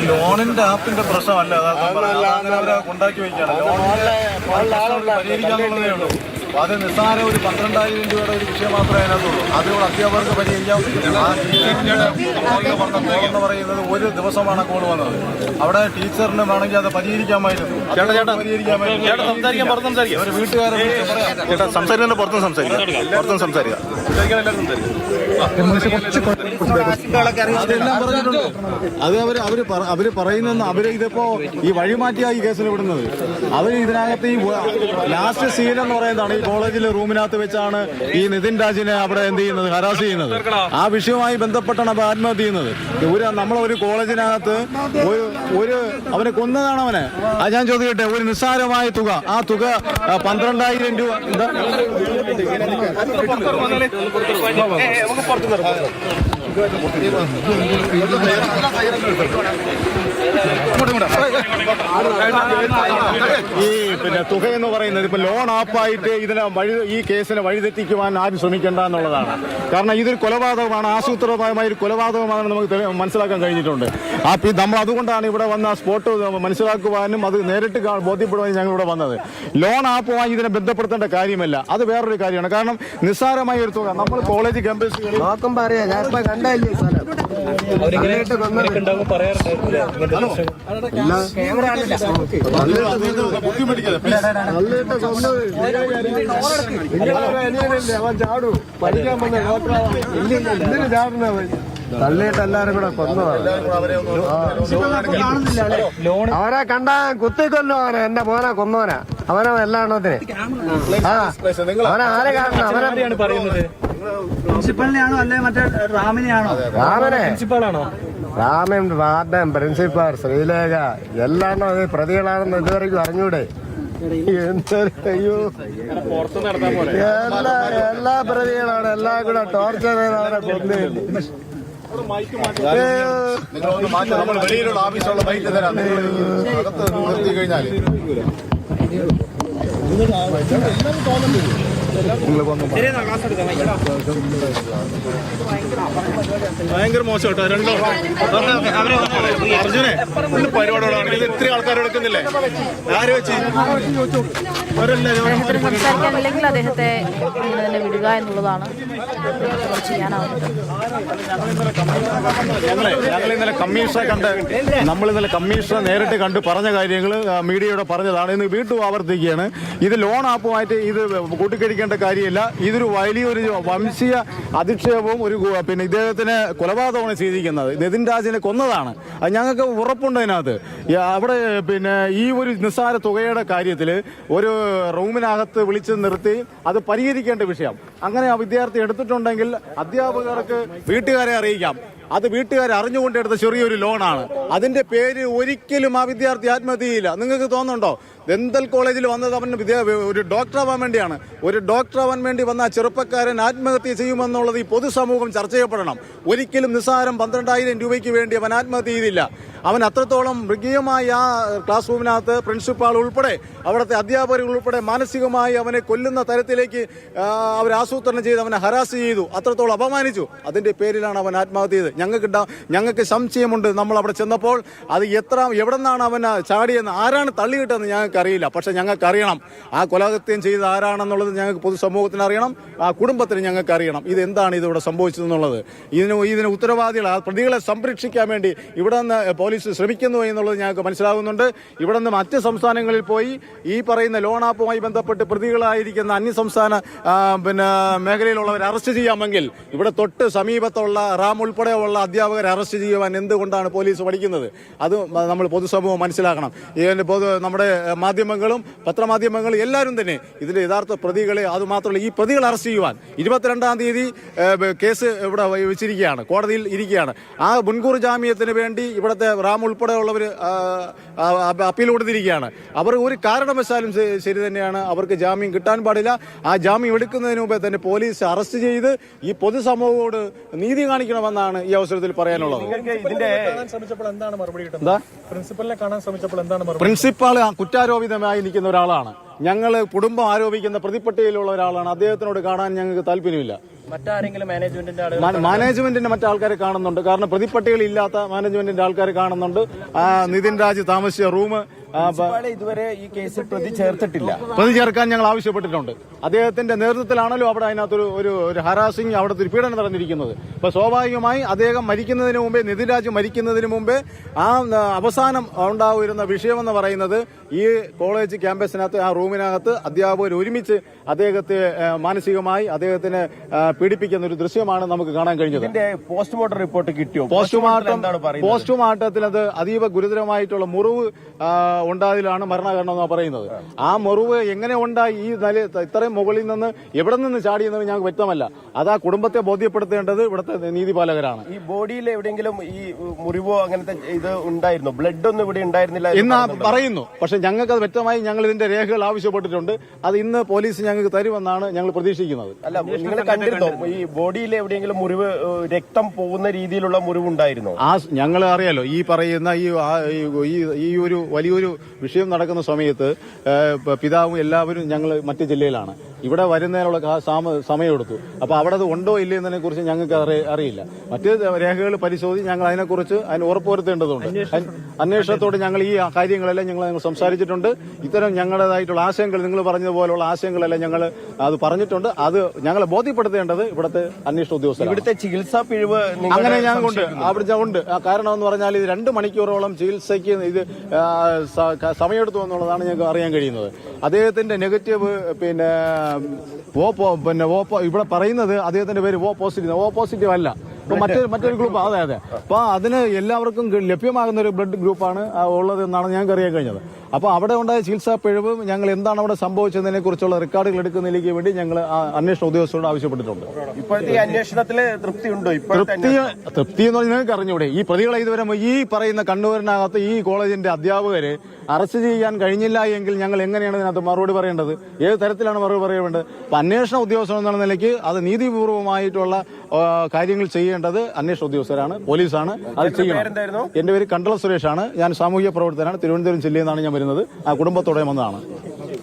ലോണിന്റെ ആപ്പിന്റെ പ്രശ്നമല്ല, അവരെ കൊണ്ടാക്കി വയ്ക്കുകയാണ്. പരിഹരിക്കാന്നുള്ളതേ ഉള്ളൂ. അത് നിസ്സാര ഒരു 12,000 രൂപയുടെ ഒരു വിഷയം മാത്രമേ അതിനകത്തുള്ളൂ. അതുകൊണ്ട് അധ്യാപകർക്ക് പരിഹരിക്കാം. ആ ടീച്ചറിന്റെ പറയുന്നത് ഒരു ദിവസമാണ് കോൾ വന്നത്. അവിടെ ടീച്ചറിന് വേണമെങ്കിൽ അത് പരിഹരിക്കാമായിരുന്നു. ഒരു വീട്ടുകാരെ സംസാരിക്കാൻ പുറത്തും സംസാരിക്കാം. അത് അവര് പറയുന്ന അവര് ഇതിപ്പോ ഈ വഴിമാറ്റിയാ ഈ കേസിൽ വിടുന്നത്. അവര് ഇതിനകത്ത് ഈ ലാസ്റ്റ് സീൻ എന്ന് പറയുന്നതാണ് ഈ കോളേജിലെ റൂമിനകത്ത് വെച്ചാണ് ഈ നിതിൻ രാജിനെ അവിടെ എന്ത് ചെയ്യുന്നത്, ഹരാസ് ചെയ്യുന്നത്. ആ വിഷയവുമായി ബന്ധപ്പെട്ടാണ് അവർ ആത്മഹത്യ ചെയ്യുന്നത്. നമ്മളൊരു കോളേജിനകത്ത് ഒരു അവനെ കൊന്നതാണ് അവനെ. അത് ഞാൻ ചോദിക്കട്ടെ, ഒരു നിസ്സാരമായ തുക, ആ തുക 12,000 രൂപ. എന്താ ഈ പിന്നെ തുക എന്ന് പറയുന്നത് ഇപ്പൊ ലോൺ ആപ്പായിട്ട് ഇതിനെ ഈ കേസിനെ വഴിതെറ്റിക്കുവാൻ ആരും ശ്രമിക്കേണ്ട എന്നുള്ളതാണ്. കാരണം ഇതൊരു കൊലപാതകമാണ്, ആസൂത്രിതമായ ഒരു കൊലപാതകമാണെന്ന് നമുക്ക് മനസ്സിലാക്കാൻ കഴിഞ്ഞിട്ടുണ്ട്. നമ്മൾ അതുകൊണ്ടാണ് ഇവിടെ വന്ന സ്പോട്ട് മനസ്സിലാക്കുവാനും അത് നേരിട്ട് ബോധ്യപ്പെടുവാനും ഞങ്ങൾ ഇവിടെ വന്നത്. ലോൺ ആപ്പുമായി ഇതിനെ ബന്ധപ്പെടുത്തേണ്ട കാര്യമല്ല, അത് വേറൊരു കാര്യമാണ്. കാരണം നിസ്സാരമായ ഒരു തുക നമ്മൾ കോളേജ് ക്യാമ്പസുകളിൽ നോക്കുമ്പോൾ അറിയാം. ഞാൻ ഇപ്പൊ കണ്ടല്ലേ അവൻ ചാടൂ പഠിക്കാൻ വന്ന എന്തിനു ചാടുന്നവൻ തള്ളിയിട്ട് എല്ലാരും കൂടെ കൊന്നതാണ്. അവനെ കണ്ടാ കുത്തിക്കൊല്ലോ. അവനെ എന്റെ മോനെ കൊന്നവനാ. അവനോ എല്ലാ എണ്ണത്തിന് അവനെ ആരെ കാണണം? അവനാണ് പറയുന്നത്. പ്രിൻസിപ്പലിനെയാണോ അല്ലെ മറ്റേ റാമിനെയാണോ? റാമനെ പ്രിൻസിപ്പാളാണോ? രാമൻ, വാർഡൻ, പ്രിൻസിപ്പാൾ, ശ്രീലേഖ എല്ലാം പ്രതികളാണെന്ന് ഇതുവരെയ്ക്കും അറിഞ്ഞൂടെ? അയ്യോ, എല്ലാ പ്രതികളാണ്. എല്ലാം കൂടെ ടോർച്ചർ ചെയ്ത് അവരെ കൊന്നില്ല. വെളിയിലുള്ള ഓഫീസുള്ള ബൈക്ക് തരാം നിർത്തി കഴിഞ്ഞാൽ ഭയങ്കര മോശം കേട്ടോ. രണ്ടോ അർജുനെ പരിപാടികളാണ് ഇത്. ഇത്രയും ആൾക്കാർ എടുക്കുന്നില്ലേ? ആര് വെച്ച് സംസാരിക്കാനില്ലെങ്കിൽ അദ്ദേഹത്തെ തന്നെ വിടുക എന്നുള്ളതാണ് ചെയ്യാനാവുന്നത്. ഞങ്ങൾ ഇന്നലെ കമ്മീഷണറെ നേരിട്ട് കണ്ട് പറഞ്ഞ കാര്യങ്ങൾ മീഡിയയോടെ പറഞ്ഞതാണ്. ഇന്ന് വീണ്ടും ആവർത്തിക്കുകയാണ്. ഇത് ലോൺ ആപ്പുമായിട്ട് ഇത് കൂട്ടിക്കഴിക്കേണ്ട കാര്യമില്ല. ഇതൊരു വലിയൊരു വംശീയ അധിക്ഷേപവും ഒരു പിന്നെ ഇദ്ദേഹത്തിന് കൊലപാതകമാണ് ചെയ്തിരിക്കുന്നത്. നിതിൻ രാജിനെ കൊന്നതാണ്. അത് ഞങ്ങൾക്ക് ഉറപ്പുണ്ട്. അതിനകത്ത് അവിടെ പിന്നെ ഈ ഒരു നിസ്സാര തുകയുടെ കാര്യത്തിൽ ഒരു റൂമിനകത്ത് വിളിച്ച് നിർത്തി അത് പരിഹരിക്കേണ്ട വിഷയം. അങ്ങനെ ആ വിദ്യാർത്ഥി എടുത്തിട്ടുണ്ടെങ്കിൽ അധ്യാപകർക്ക് വീട്ടുകാരെ അറിയിക്കാം. അത് വീട്ടുകാരെ അറിഞ്ഞുകൊണ്ട് എടുത്ത ചെറിയൊരു ലോണാണ്. അതിന്റെ പേര് ഒരിക്കലും ആ വിദ്യാർത്ഥി ആത്മഹത്യ ചെയ്യില്ല. നിങ്ങൾക്ക് തോന്നുന്നുണ്ടോ? ദന്തൽ കോളേജിൽ വന്നത് അവന് ഒരു ഡോക്ടറാവാൻ വേണ്ടിയാണ്. ഒരു ഡോക്ടറാവാൻ വേണ്ടി വന്ന ആ ചെറുപ്പക്കാരൻ ആത്മഹത്യ ചെയ്യുമെന്നുള്ളത് ഈ പൊതുസമൂഹം ചർച്ച ചെയ്യപ്പെടണം. ഒരിക്കലും നിസ്സാരം 12,000 രൂപയ്ക്ക് വേണ്ടി അവൻ ആത്മഹത്യ ചെയ്തില്ല. അവൻ അത്രത്തോളം മൃഗീയമായി ആ ക്ലാസ് റൂമിനകത്ത് പ്രിൻസിപ്പാൾ ഉൾപ്പെടെ അവിടുത്തെ അധ്യാപകർ ഉൾപ്പെടെ മാനസികമായി അവനെ കൊല്ലുന്ന തരത്തിലേക്ക് അവർ ആസൂത്രണം ചെയ്ത് അവനെ ഹരാസ് ചെയ്തു, അത്രത്തോളം അപമാനിച്ചു. അതിന്റെ പേരിലാണ് അവൻ ആത്മഹത്യ ചെയ്തത്. ഞങ്ങൾക്ക് സംശയമുണ്ട്. നമ്മൾ അവിടെ ചെന്നപ്പോൾ അത് എവിടെ നിന്നാണ് അവൻ ചാടിയെന്ന്, ആരാണ് തള്ളിയിട്ടെന്ന് ഞങ്ങൾക്ക് അറിയില്ല. പക്ഷെ ഞങ്ങൾക്ക് അറിയണം ആ കൊലകൃത്യം ചെയ്ത് ആരാണെന്നുള്ളത്. ഞങ്ങൾക്ക് പൊതുസമൂഹത്തിന് അറിയണം, ആ കുടുംബത്തിന് ഞങ്ങൾക്ക് അറിയണം ഇതെന്താണ് ഇതിവിടെ സംഭവിച്ചതെന്നുള്ളത്. ഇതിന് ഉത്തരവാദികൾ, ആ പ്രതികളെ സംരക്ഷിക്കാൻ വേണ്ടി ഇവിടെ നിന്ന് പോലീസ് ശ്രമിക്കുന്നു എന്നുള്ളത് ഞങ്ങൾക്ക് മനസ്സിലാകുന്നുണ്ട്. ഇവിടെ നിന്ന് മറ്റ് സംസ്ഥാനങ്ങളിൽ പോയി ഈ പറയുന്ന ലോൺ ആപ്പുമായി ബന്ധപ്പെട്ട് പ്രതികളായിരിക്കുന്ന അന്യസംസ്ഥാന പിന്നെ മേഖലയിലുള്ളവരെ അറസ്റ്റ് ചെയ്യാമെങ്കിൽ ഇവിടെ തൊട്ട് സമീപത്തുള്ള റാം ഉൾപ്പെടെയുള്ള അധ്യാപകരെ അറസ്റ്റ് ചെയ്യുവാൻ എന്തുകൊണ്ടാണ് പോലീസ് പഠിക്കുന്നത്? അത് നമ്മൾ പൊതുസമൂഹം മനസ്സിലാക്കണം. നമ്മുടെ മാധ്യമങ്ങളും പത്രമാധ്യമങ്ങളും എല്ലാവരും തന്നെ ഇതിന്റെ യഥാർത്ഥ പ്രതികളെ, അതുമാത്രമല്ല ഈ പ്രതികളെ അറസ്റ്റ് ചെയ്യുവാൻ 22-ാം തീയതി കേസ് ഇവിടെ വെച്ചിരിക്കുകയാണ്, കോടതിയിൽ ഇരിക്കുകയാണ്. ആ മുൻകൂർ ജാമ്യത്തിന് വേണ്ടി ഇവിടുത്തെ റാം ഉൾപ്പെടെയുള്ളവർ അപ്പീൽ കൊടുത്തിരിക്കുകയാണ്. അവർ ഒരു കാരണവശാലും ശരി തന്നെയാണ്, അവർക്ക് ജാമ്യം കിട്ടാൻ പാടില്ല. ആ ജാമ്യം എടുക്കുന്നതിന് മുമ്പേ തന്നെ പോലീസ് അറസ്റ്റ് ചെയ്ത് ഈ പൊതുസമൂഹത്തോട് നീതി കാണിക്കണമെന്നാണ് ഈ അവസരത്തിൽ പറയാനുള്ളത്. പ്രിൻസിപ്പാൾ കുറ്റാരോപിതമായി നിൽക്കുന്ന ഒരാളാണ്. ഞങ്ങൾ കുടുംബം ആരോപിക്കുന്ന പ്രതിപട്ടികയിലുള്ള ഒരാളാണ്. അദ്ദേഹത്തിനോട് കാണാൻ ഞങ്ങൾക്ക് താല്പര്യമില്ല. മറ്റാരെങ്കിലും മാനേജ്മെന്റിന്റെ ആളുകൾ മാനേജ്മെന്റിന്റെ മറ്റാൾക്കാരെ കാണുന്നുണ്ട്. കാരണം പ്രതിപട്ടികളില്ലാത്ത മാനേജ്മെന്റിന്റെ ആൾക്കാരെ കാണുന്നുണ്ട്. നിതിൻ രാജ് താമസിച്ച റൂം ഇതുവരെ ഈ കേസിൽ പ്രതി ചേർത്തിട്ടില്ല. പ്രതി ചേർക്കാൻ ഞങ്ങൾ ആവശ്യപ്പെട്ടിട്ടുണ്ട്. അദ്ദേഹത്തിന്റെ നേതൃത്വത്തിലാണല്ലോ അവിടെ അതിനകത്തൊരു ഒരു ഹരാസിംഗ്, അവിടുത്തെ ഒരു പീഡനം നടന്നിരിക്കുന്നത്. അപ്പൊ സ്വാഭാവികമായി അദ്ദേഹം മരിക്കുന്നതിന് മുമ്പേ, നിതിൻ രാജ് മരിക്കുന്നതിന് മുമ്പേ അവസാനം ഉണ്ടാവുന്ന വിഷയമെന്ന് പറയുന്നത് ഈ കോളേജ് ക്യാമ്പസിനകത്ത് ആ റൂമിനകത്ത് അധ്യാപകർ ഒരുമിച്ച് അദ്ദേഹത്തെ മാനസികമായി അദ്ദേഹത്തിനെ പീഡിപ്പിക്കുന്ന ഒരു ദൃശ്യമാണ് നമുക്ക് കാണാൻ കഴിഞ്ഞത്. പോസ്റ്റ്മോർട്ടം റിപ്പോർട്ട് കിട്ടിയോ? പോസ്റ്റ്മോർട്ടത്തിൽ അത് അതീവ ഗുരുതരമായിട്ടുള്ള മുറിവ് ഉണ്ടായതിലാണ് മരണകാരണം എന്നാണ് പറയുന്നത്. ആ മുറിവ് എങ്ങനെ ഉണ്ടായി, ഈ ഇത്രയും മുകളിൽ നിന്ന് എവിടെ നിന്ന് ചാടിയെന്നത് ഞങ്ങൾക്ക് വ്യക്തമല്ല. അത് ആ കുടുംബത്തെ ബോധ്യപ്പെടുത്തേണ്ടത് ഇവിടുത്തെ നീതിപാലകരാണ്. ഈ ബോഡിയിൽ എവിടെയെങ്കിലും ഈ മുറിവോ അങ്ങനത്തെ ഇത് ഉണ്ടായിരുന്നോ? ബ്ലഡ് ഒന്നും ഇവിടെ ഉണ്ടായിരുന്നില്ല എന്ന് പറയുന്നു. പക്ഷെ ഞങ്ങൾക്ക് അത് വ്യക്തമായി ഞങ്ങൾ ഇതിന്റെ രേഖകൾ ആവശ്യപ്പെട്ടിട്ടുണ്ട്. അത് ഇന്ന് പോലീസ് ഞങ്ങൾക്ക് തരുമെന്നാണ് ഞങ്ങൾ പ്രതീക്ഷിക്കുന്നത്. അല്ല, നിങ്ങൾ കണ്ടിരുന്നോ ഈ ബോഡിയിൽ എവിടെയെങ്കിലും മുറിവ്, രക്തം പോകുന്ന രീതിയിലുള്ള മുറിവ് ഉണ്ടായിരുന്നോ? ഞങ്ങൾ അറിയാലോ, ഈ പറയുന്ന ഈ ഒരു വലിയൊരു വിഷയം നടക്കുന്ന സമയത്ത് പിതാവും എല്ലാവരും ഞങ്ങൾ മറ്റു ജില്ലയിലാണ്. ഇവിടെ വരുന്നതിനുള്ള സമയമെടുത്തു. അപ്പൊ അവിടെ അത് ഉണ്ടോ ഇല്ലേ എന്നതിനെ കുറിച്ച് ഞങ്ങൾക്ക് അറിയില്ല. മറ്റ് രേഖകൾ പരിശോധിച്ച് ഞങ്ങൾ അതിനെക്കുറിച്ച് ഉറപ്പുവരുത്തേണ്ടതുണ്ട്. അന്വേഷണത്തോട് ഞങ്ങൾ ഈ കാര്യങ്ങളെല്ലാം ഞങ്ങൾ സംസാരിച്ചിട്ടുണ്ട്. ഇത്തരം ഞങ്ങളുടേതായിട്ടുള്ള ആശയങ്ങൾ, നിങ്ങൾ പറഞ്ഞതുപോലുള്ള ആശയങ്ങളെല്ലാം ഞങ്ങൾ അത് പറഞ്ഞിട്ടുണ്ട്. അത് ഞങ്ങളെ ബോധ്യപ്പെടുത്തേണ്ടത് ഇവിടുത്തെ അന്വേഷണ ഉദ്യോഗസ്ഥർ. ഇവിടുത്തെ ചികിത്സാ പിഴവ് അങ്ങനെ ഞങ്ങൾക്കുണ്ട്, അവിടെ ഉണ്ട്. കാരണം എന്ന് പറഞ്ഞാൽ ഇത് 2 മണിക്കൂറോളം ചികിത്സയ്ക്ക് ഇത് സമയമെടുത്തു എന്നുള്ളതാണ് ഞങ്ങൾക്ക് അറിയാൻ കഴിയുന്നത്. അദ്ദേഹത്തിന്റെ നെഗറ്റീവ് ഇവിടെ പറയുന്നത് അദ്ദേഹത്തിന്റെ പേര് ഓ പോസിറ്റീവ് അല്ല. മറ്റൊരു ഗ്രൂപ്പ്. അതെ. അപ്പൊ അതിന് എല്ലാവർക്കും ലഭ്യമാകുന്ന ഒരു ബ്ലഡ് ഗ്രൂപ്പാണ് ഉള്ളത് എന്നാണ് ഞങ്ങൾക്ക് അറിയാൻ കഴിഞ്ഞത്. അപ്പൊ അവിടെ ഉണ്ടായ ചികിത്സാ പിഴവ്, ഞങ്ങൾ എന്താണ് അവിടെ സംഭവിച്ചതിനെ കുറിച്ചുള്ള റെക്കോർഡുകൾ എടുക്കുന്നതിലേക്ക് വേണ്ടി ഞങ്ങൾ അന്വേഷണ ഉദ്യോഗസ്ഥരോട് ആവശ്യപ്പെട്ടിട്ടുണ്ട്. ഇപ്പോഴത്തെ അന്വേഷണത്തിൽ തൃപ്തിയുണ്ടോ? തൃപ്തി എന്ന് പറഞ്ഞാൽ നിങ്ങൾക്ക് അറിഞ്ഞൂടെ, ഈ പ്രതികളെ ഇതുവരെ ഈ പറയുന്ന കണ്ണൂരിനകത്ത് ഈ കോളേജിന്റെ അധ്യാപകരെ അറസ്റ്റ് ചെയ്യാൻ കഴിഞ്ഞില്ല എങ്കിൽ ഞങ്ങൾ എങ്ങനെയാണ് ഇതിനകത്ത് മറുപടി പറയേണ്ടത്? ഏത് തരത്തിലാണ് മറുപടി പറയേണ്ടത്? അപ്പൊ അന്വേഷണ ഉദ്യോഗസ്ഥർ എന്നുള്ള നിലയ്ക്ക് അത് നീതിപൂർവമായിട്ടുള്ള കാര്യങ്ങൾ ചെയ്യേണ്ടത് അന്വേഷണ ഉദ്യോഗസ്ഥരാണ്, പോലീസാണ്. അത് ചെയ്യണം. എന്റെ പേര് കണ്ടള സുരേഷാണ്. ഞാൻ സാമൂഹ്യ പ്രവർത്തകനാണ്. തിരുവനന്തപുരം ജില്ലയിൽ നിന്നാണ് ഞാൻ വരുന്നത്. ആ കുടുംബത്തോടെ വന്നതാണ്.